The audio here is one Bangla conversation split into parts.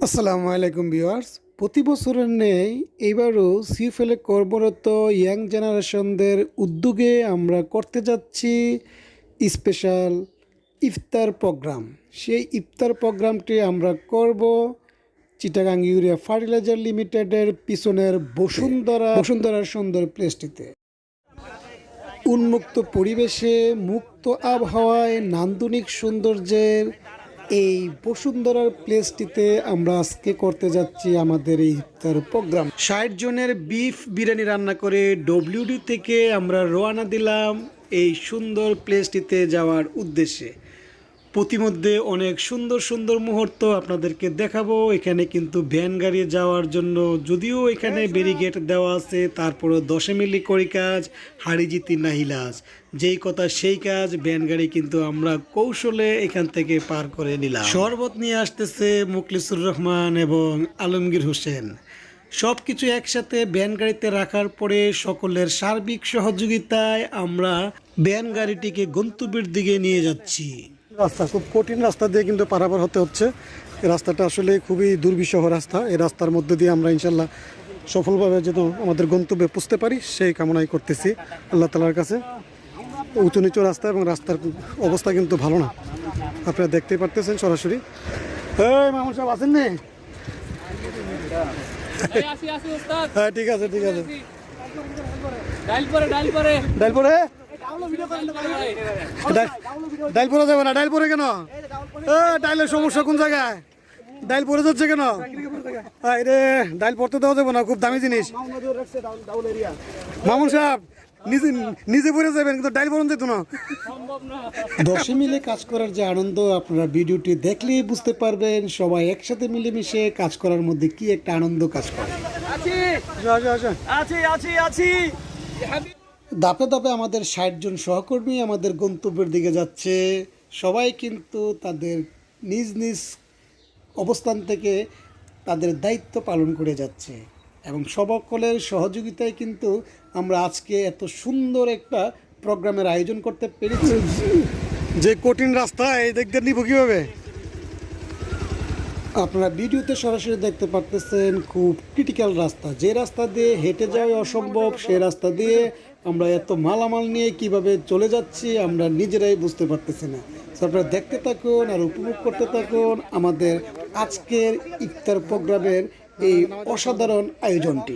আসসালামু আলাইকুম ভিউয়ার্স। প্রতি বছরের নেই এইবারও সিএফএলে কর্মরত ইয়াং জেনারেশনদের উদ্যোগে আমরা করতে যাচ্ছি স্পেশাল ইফতার প্রোগ্রাম। সেই ইফতার প্রোগ্রামটি আমরা করব চিটাগাং ইউরিয়া ফার্টিলাইজার লিমিটেডের পিছনের বসুন্ধরার সুন্দর প্লেসটিতে। উন্মুক্ত পরিবেশে, মুক্ত আবহাওয়ায়, নান্দনিক সৌন্দর্যের এই বসুন্ধরার প্লেসটিতে আমরা আজকে করতে যাচ্ছি আমাদের এই ইফতার প্রোগ্রাম। ৬০ জনের বিফ বিরিয়ানি রান্না করে ডব্লিউডি থেকে আমরা রওনা দিলাম এই সুন্দর প্লেসটিতে যাওয়ার উদ্দেশ্যে। প্রতিমধ্যে অনেক সুন্দর সুন্দর মুহূর্ত আপনাদেরকে দেখাবো। এখানে কিন্তু ভ্যান গাড়ি যাওয়ার জন্য যদিও এখানে ব্যারিকেড দেওয়া আছে, তারপরও ১০ মিলি করি কাজ, হাড়ি জিতি নাহিলাজ, যেই কথা সেই কাজ। ভ্যান গাড়ি কিন্তু আমরা কৌশলে এখান থেকে পার করে নিলাম। শরবত নিয়ে আসতেছে মুখলিসুর রহমান এবং আলমগীর হোসেন। সব কিছু একসাথে ভ্যান গাড়িতে রাখার পরে সকলের সার্বিক সহযোগিতায় আমরা ভ্যান গাড়িটিকে গন্তব্যের দিকে নিয়ে যাচ্ছি। রাস্তা খুব কঠিন রাস্তা দিয়ে কিন্তু পারাপার হতে হচ্ছে। এই রাস্তাটা আসলে খুবই দুর্বিষহ রাস্তা। এই রাস্তার মধ্যে দিয়ে আমরা ইনশাল্লাহ সফলভাবে যেন আমাদের গন্তব্যে পৌঁছতে পারি সেই কামনাই করতেছি আল্লাহ তাআলার কাছে। উঁচু নিচু রাস্তা এবং রাস্তার অবস্থা কিন্তু ভালো না, আপনারা দেখতেই পারতেছেন সরাসরি। মামুন সাহেব আছেন নি? হ্যাঁ, ঠিক আছে ঠিক আছে। ডাইল পরে ডাইল পরে যাবে না। ডাইল পরে কেন? ডাইলের সমস্যা কোন জায়গায়? ডাইল পরে যাচ্ছে কেন? রে ডাইল পড়তে দেওয়া যাবে না, খুব দামি জিনিস। মামুন সাহেব নিজে পরে যাবেন, কিন্তু ডাইল পরন যেত না। ১০ মিলে কাজ করার যে আনন্দ আপনারা ভিডিওটি দেখলেই বুঝতে পারবেন। সবাই একসাথে মিলেমিশে কাজ করার মধ্যে কি একটা আনন্দ কাজ করে। ধাপে ধাপে আমাদের ৬০ জন সহকর্মী আমাদের গন্তব্যের দিকে যাচ্ছে। সবাই কিন্তু তাদের নিজ নিজ অবস্থান থেকে তাদের দায়িত্ব পালন করে যাচ্ছে এবং সকলের সহযোগিতায় কিন্তু আমরা আজকে এত সুন্দর একটা প্রোগ্রামের আয়োজন করতে পেরেছি। যে কঠিন রাস্তা এই দেখতে নিব কীভাবে? আপনারা ভিডিওতে সরাসরি দেখতে পারতেছেন, খুব ক্রিটিক্যাল রাস্তা। যে রাস্তা দিয়ে হেঁটে যাওয়া অসম্ভব, সেই রাস্তা দিয়ে আমরা এত মালামাল নিয়ে কিভাবে চলে যাচ্ছি আমরা নিজেরাই বুঝতে পারতেছি না। আপনারা দেখতে থাকুন আর উপভোগ করতে থাকুন আমাদের আজকের ইফতার প্রোগ্রামের এই অসাধারণ আয়োজনটি।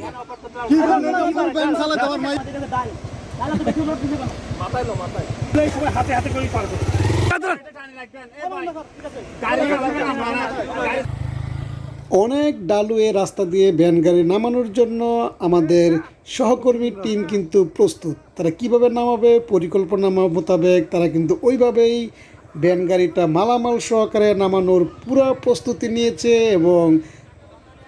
অনেক ডালু এ রাস্তা দিয়ে ভ্যান গাড়ি নামানোর জন্য আমাদের সহকর্মী টিম কিন্তু প্রস্তুত। তারা কিভাবে নামাবে পরিকল্পনা মোতাবেক তারা কিন্তু ওইভাবেই ভ্যান গাড়িটা মালামাল সহকারে নামানোর পুরো প্রস্তুতি নিয়েছে এবং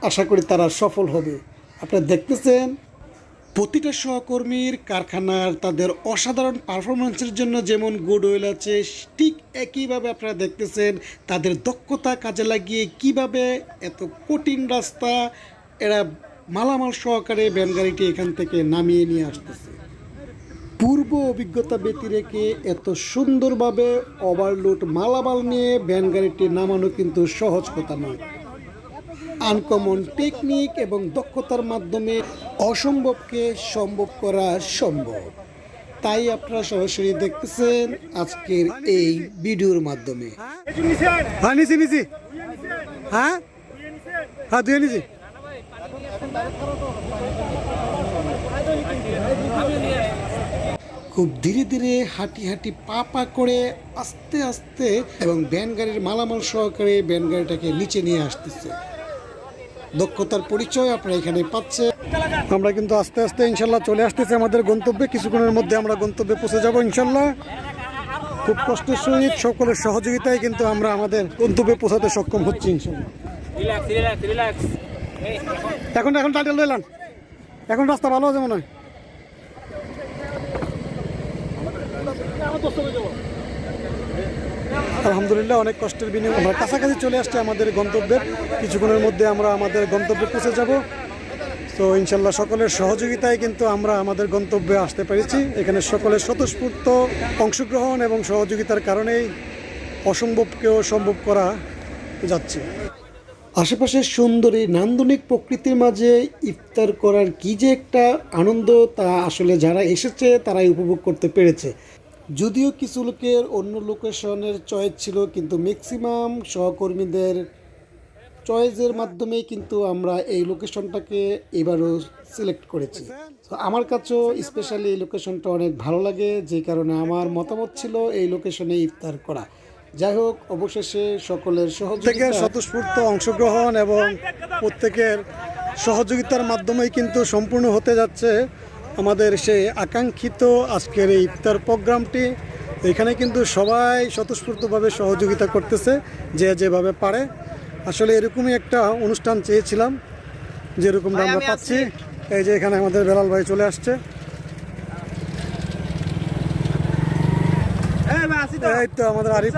আশা করি তারা সফল হবে। আপনারা দেখতেছেন প্রতিটা সহকর্মীর কারখানার তাদের অসাধারণ পারফরমেন্সের জন্য যেমন গুডউইল আছে, ঠিক একইভাবে আপনারা দেখতেছেন তাদের দক্ষতা কাজে লাগিয়ে কিভাবে এত কঠিন রাস্তা এরা মালামাল সহকারে ভ্যান গাড়িটি এখান থেকে নামিয়ে নিয়ে আসতেছে। পূর্ব অভিজ্ঞতা ব্যতী রেখে এত সুন্দরভাবে ওভারলোড মালামাল নিয়ে ভ্যান গাড়িটি নামানো কিন্তু সহজ কথা নয়। আনকমন টেকনিক এবং দক্ষতার মাধ্যমে অসম্ভবকে সম্ভব করা সম্ভব। তাই আপনারা সরাসরি দেখতেছেন আজকের এই ভিডিওর মাধ্যমে। খুব ধীরে ধীরে হাঁটি হাঁটি পা পা করে আস্তে আস্তে এবং ভ্যান গাড়ির মালামাল সহকারে ভ্যান গাড়িটাকে নিচে নিয়ে আসতেছে। দক্ষতার পরিচয় আপনারা এখানে পাচ্ছেন। আমরা কিন্তু আস্তে আস্তে ইনশাল্লাহ চলে আসতেছি আমাদের গন্তব্যে। কিছুক্ষণের মধ্যে আমরা গন্তব্যে পৌঁছে যাব ইনশাল্লাহ। খুব কষ্টের সহিত সকলের সহযোগিতায় কিন্তু আমরা আমাদের গন্তব্যে পৌঁছাতে সক্ষম হচ্ছি ইনশাল্লাহ। এখন টাইটেল দিলাম, এখন রাস্তা ভালো আছে মনে হয়। আলহামদুলিল্লাহ অনেক কষ্টের বিনিময়ে আমরা কাছাকাছি চলে আসছি আমাদের গন্তব্যের। কিছুক্ষণের মধ্যে আমরা আমাদের গন্তব্যে পৌঁছে যাব। তো ইনশাল্লাহ সকলের সহযোগিতায় কিন্তু আমরা আমাদের গন্তব্যে আসতে পেরেছি। এখানে সকলের স্বতঃস্ফূর্ত অংশগ্রহণ এবং সহযোগিতার কারণেই অসম্ভবকেও সম্ভব করা যাচ্ছে। আশেপাশের সুন্দর এই নান্দনিক প্রকৃতির মাঝে ইফতার করার কি যে একটা আনন্দ, তা আসলে যারা এসেছে তারাই উপভোগ করতে পেরেছে। যদিও কিছু লোকের অন্য লোকেশনের চয়েস ছিল, কিন্তু ম্যাক্সিমাম সহকর্মীদের চয়েসের মাধ্যমেই কিন্তু আমরা এই লোকেশনটাকে এবারও সিলেক্ট করেছি। তো আমার কাছেও স্পেশালি এই লোকেশনটা অনেক ভালো লাগে, যে কারণে আমার মতামত ছিল এই লোকেশনে ইফতার করা। যাই হোক, অবশেষে সকলের সহযোগিতা, স্বতঃস্ফূর্ত অংশগ্রহণ এবং প্রত্যেকের সহযোগিতার মাধ্যমেই কিন্তু সম্পূর্ণ হতে যাচ্ছে আমাদের সেই আকাঙ্ক্ষিত আজকের এই ইফতার প্রোগ্রামটি। এখানে কিন্তু সবাই স্বতঃস্ফূর্তভাবে সহযোগিতা করতেছে, যে যেভাবে পারে। আসলে এরকমই একটা অনুষ্ঠান চেয়েছিলাম, যেরকমটা আমরা পাচ্ছি। এই যে এখানে আমাদের বেলাল ভাই চলে আসছে, এই তো আমাদের আরিফ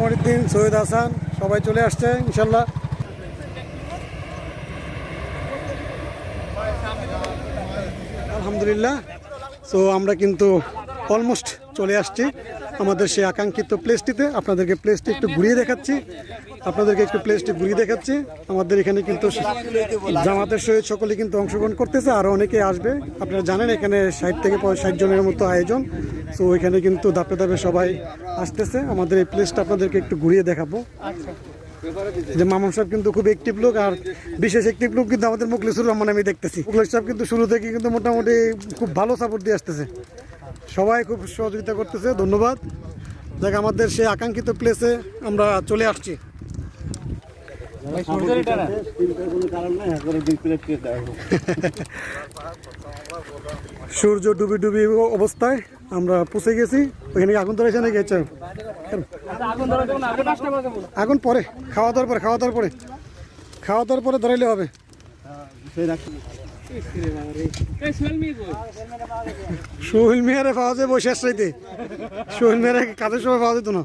মহিউদ্দিন, সৈয়দ হাসান সবাই চলে আসছে ইনশাল্লাহ। আলহামদুলিল্লাহ। সো আমরা কিন্তু অলমোস্ট চলে আসছি আমাদের সেই আকাঙ্ক্ষিত প্লেসটিতে। আপনাদেরকে প্লেসটি একটু ঘুরিয়ে দেখাচ্ছি। আমাদের এখানে কিন্তু জামাতের সহিত সকলে কিন্তু অংশগ্রহণ করতেছে, আরও অনেকে আসবে। আপনারা জানেন এখানে 60 থেকে 65 জনের মতো আয়োজন। সো এখানে কিন্তু ধাপে ধাপে সবাই আসতেছে। আমাদের এই প্লেসটা আপনাদেরকে একটু ঘুরিয়ে দেখাবো। যে মামুন সাহেব কিন্তু খুব অ্যাক্টিভ লোক, আর বিশেষ অ্যাক্টিভ লোক কিন্তু আমাদের মুখলিসুর রহমান আমি দেখতেছি। মুখলিস সাহেব কিন্তু শুরু থেকে কিন্তু মোটামুটি খুব ভালো সাপোর্ট দিয়ে আসতেছে, সবাই খুব সহযোগিতা করতেছে। ধন্যবাদ। দেখ, আমাদের সেই আকাঙ্ক্ষিত প্লেসে আমরা চলে আসছি। সূর্য ডুবি ডুবি অবস্থায় আমরা পৌঁছে গেছি। ওখানে আগুন ধরেছে নাকি? আগুন পরে, খাওয়া দাওয়ার পরে ধরাইলে হবে। সোহেল মিয়ারে পাওয়া যায় বসে আসতে। সোহেল মিয়ারে কাজের সময় পাওয়া যেত না।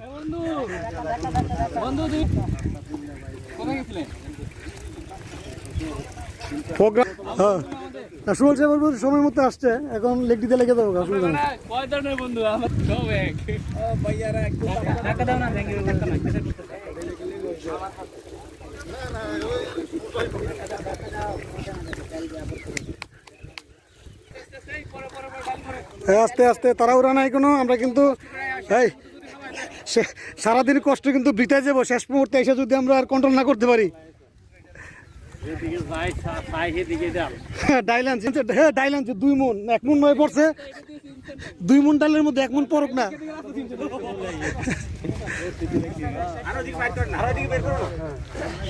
প্রোগ্রাম সোহেল সাহেব বলবো সময় মতো আসছে, এখন লেগ দিতে লেগে দেবো। আস্তে আস্তে, তাড়াহুড়া নাই কোনো। আমরা কিন্তু এই সারাদিন কষ্ট কিন্তু বৃথায় যাবো, শেষ মুহূর্তে এসে যদি আমরা আর কন্ট্রোল না করতে পারি। ডাইল 2 মণ, 1 মণ নয় পড়ছে। 2 মণ ডালের মধ্যে 1 মণ পড়ুক না।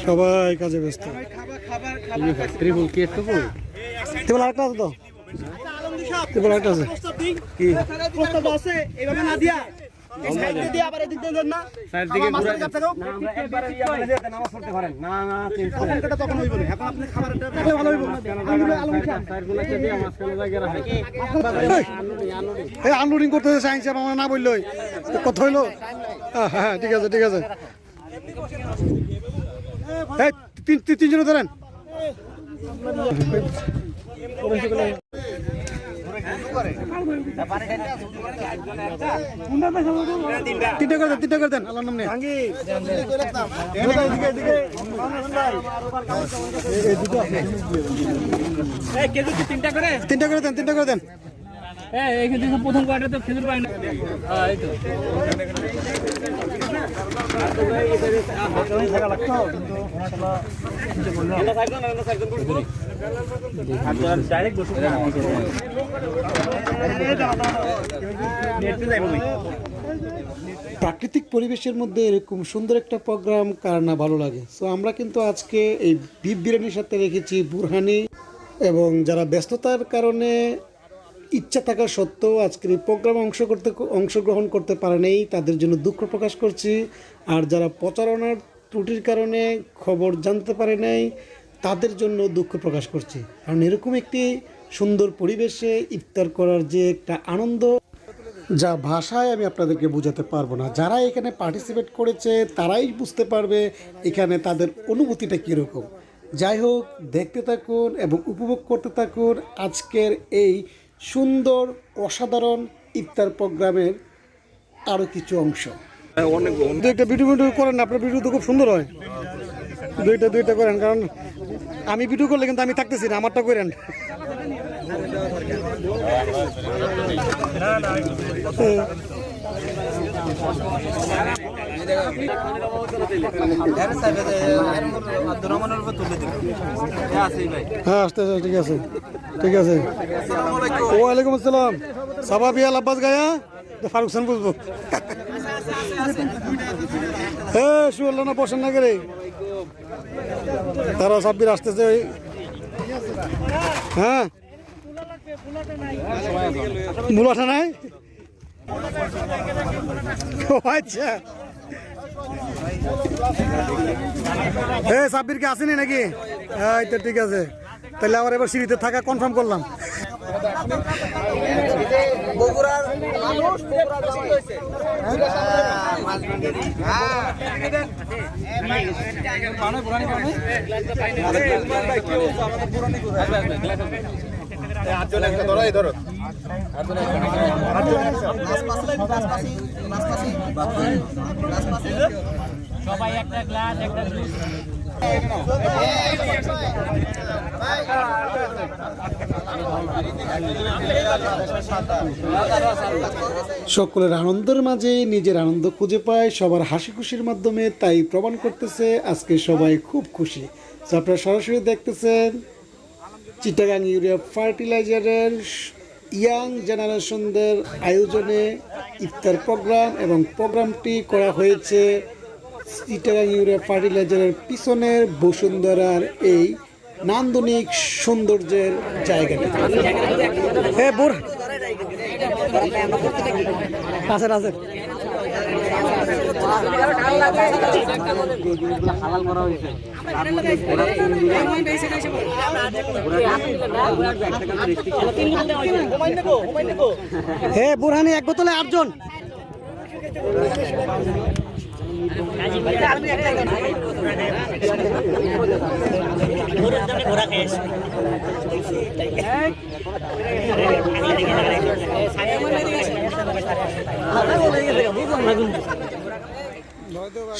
সবাই কাজে ব্যস্ত। আরেকটা আছে তো, আরেকটা আছে কি আনলোডিং করতে চাইছে আমার না বললো কথা হইলো। হ্যাঁ, ঠিক আছে। 3 জনে ধরেন। তিনটা করে দেন আল্লাহর নাম নিয়ে। তিনটা করে দেন। প্রথম কোয়ার্টারে তো খেজুর পাই না। প্রাকৃতিক পরিবেশের মধ্যে এরকম সুন্দর একটা প্রোগ্রাম কার না ভালো লাগে। সো আমরা কিন্তু আজকে এই বিফ বিরিয়ানির সাথে রেখেছি বুরহানি, এবং যারা ব্যস্ততার কারণে ইচ্ছা থাকা সত্ত্বেও আজকের এই প্রোগ্রামে অংশগ্রহণ করতে পারে নাই, তাদের জন্য দুঃখ প্রকাশ করছি। আর যারা প্রচারণার ত্রুটির কারণে খবর জানতে পারে নাই, তাদের জন্য দুঃখ প্রকাশ করছি। কারণ এরকম একটি সুন্দর পরিবেশে ইফতার করার যে একটা আনন্দ, যা ভাষায় আমি আপনাদেরকে বোঝাতে পারবো না। যারা এখানে পার্টিসিপেট করেছে তারাই বুঝতে পারবে এখানে তাদের অনুভূতিটা কীরকম। যাই হোক, দেখতে থাকুন এবং উপভোগ করতে থাকুন আজকের এই সুন্দর অসাধারণ ইফতার প্রোগ্রামের আরও কিছু অংশ। একটা ভিডিও করেন, আপনার ভিডিও তো খুব সুন্দর হয়। দুইটা করেন, কারণ আমি ভিডিও করলে কিন্তু আমি থাকতেছি না, আমারটা করেন। হ্যাঁ আসতে ঠিক আছে, ঠিক আছে। ওয়ালাইকুম আসসালাম। সাবা বিয়াল আব্বাস গায়া ফারুক খান বুঝবো। হ্যাঁ শুনল না, বসেন না করে তারা সাব্বির আসতেছে। হ্যাঁ মুলাটা নাই, আচ্ছা। হ্যাঁ সাব্বির কে আসেনি নাকি? হ্যাঁ তো ঠিক আছে, তাহলে আবার এবার সিঁড়িতে থাকা কনফার্ম করলাম। সবাই একটা গ্লাস একটা জুস। সকলের আনন্দের মাঝে নিজের আনন্দ খুঁজে পায়, সবার হাসি খুশির মাধ্যমে, তাই প্রমাণ করতেছে আজকে সবাই খুব খুশি। তো আপনারা সরাসরি দেখতেছেন চিটাগাং ইউরিয়া ফার্টিলাইজারের ইয়াং জেনারেশনদের আয়োজনে ইফতার প্রোগ্রাম, এবং প্রোগ্রামটি করা হয়েছে চিটাগাং ইউরিয়া ফার্টিলাইজারের পিছনের বসুন্ধরার এই নান্দনিক সৌন্দর্যের জায়গাটি। হ্যাঁ বোর আছেন আছেন। হ্যাঁ বুরহানি এক বোতলে 8 জন।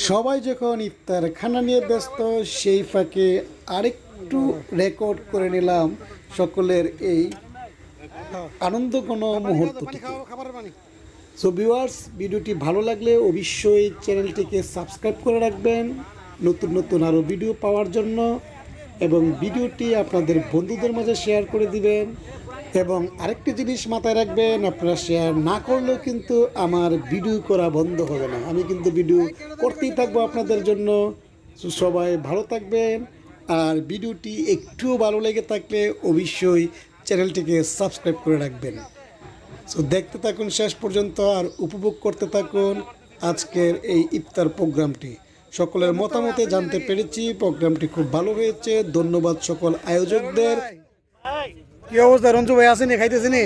সবাই যখন ইফতার খানা নিয়ে ব্যস্ত, সেই ফাঁকে আরেকটু রেকর্ড করে নিলাম সকলের এই আনন্দঘন মুহূর্তটি। সো ভিউয়ার্স, ভিডিওটি ভালো লাগলে অবশ্যই চ্যানেলটিকে সাবস্ক্রাইব করে রাখবেন নতুন নতুন আরও ভিডিও পাওয়ার জন্য, এবং ভিডিওটি আপনাদের বন্ধুদের মাঝে শেয়ার করে দিবেন। এবং আরেকটি জিনিস মাথায় রাখবেন, আপনারা শেয়ার না করলেও কিন্তু আমার ভিডিও করা বন্ধ হবে না, আমি কিন্তু ভিডিও করতেই থাকবো আপনাদের জন্য। সো সবাই ভালো থাকবেন, আর ভিডিওটি একটুও ভালো লেগে থাকলে অবশ্যই চ্যানেলটিকে সাবস্ক্রাইব করে রাখবেন। সো দেখতে থাকুন শেষ পর্যন্ত, আর উপভোগ করতে থাকুন আজকের এই ইফতার প্রোগ্রামটি। সকলের মতামতে জানতে পেরেছি প্রোগ্রামটি খুব ভালো হয়েছে। ধন্যবাদ সকল আয়োজকদের। কি অবস্থা রঞ্জু ভাই, আসেনি খাইতেছেনি?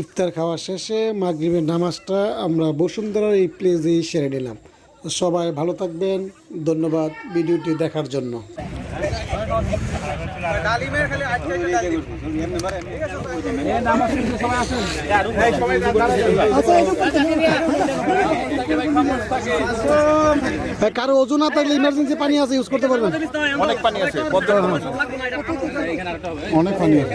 ইফতার খাওয়া শেষে মাগরিবের নামাজটা আমরা বসুন্ধরার এই প্লেসেই সেরে নিলাম। সবাই ভালো থাকবেন, ধন্যবাদ ভিডিওটি দেখার জন্য। কারো ওজন না থাকলে ইমার্জেন্সি পানি আছে, ইউজ করতে পারবেন। অনেক পানি আছে, অনেক পানি আছে।